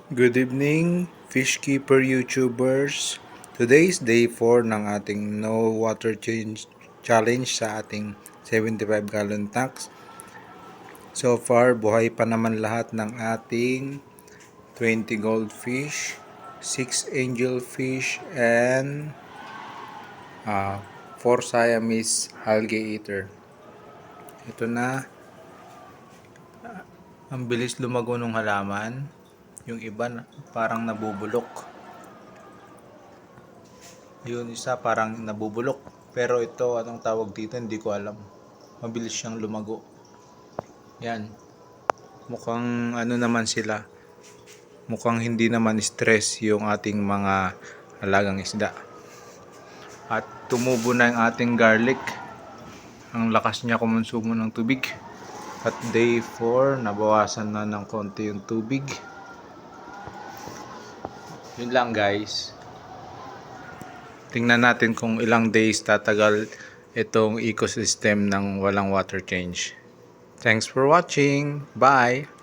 Good evening, fish keeper YouTubers. Today is day 4 ng ating no water change challenge sa ating 75 gallon tanks. So far, buhay pa naman lahat ng ating 20 goldfish, 6 angelfish, and 4 Siamese algae eater. Ito na, ang bilis lumago ng halaman. Yung iba parang nabubulok. Yun isa parang nabubulok. Pero ito, anong tawag dito, hindi ko alam. Mabilis siyang lumago. Yan. Mukhang ano naman sila. Mukhang hindi naman stress yung ating mga alagang isda. At tumubo na yung ating garlic. Ang lakas niya kumonsumo ng tubig. At day 4, nabawasan na ng konti yung tubig. Yun lang guys. Tingnan natin kung ilang days tatagal itong ecosystem ng walang water change. Thanks for watching. Bye!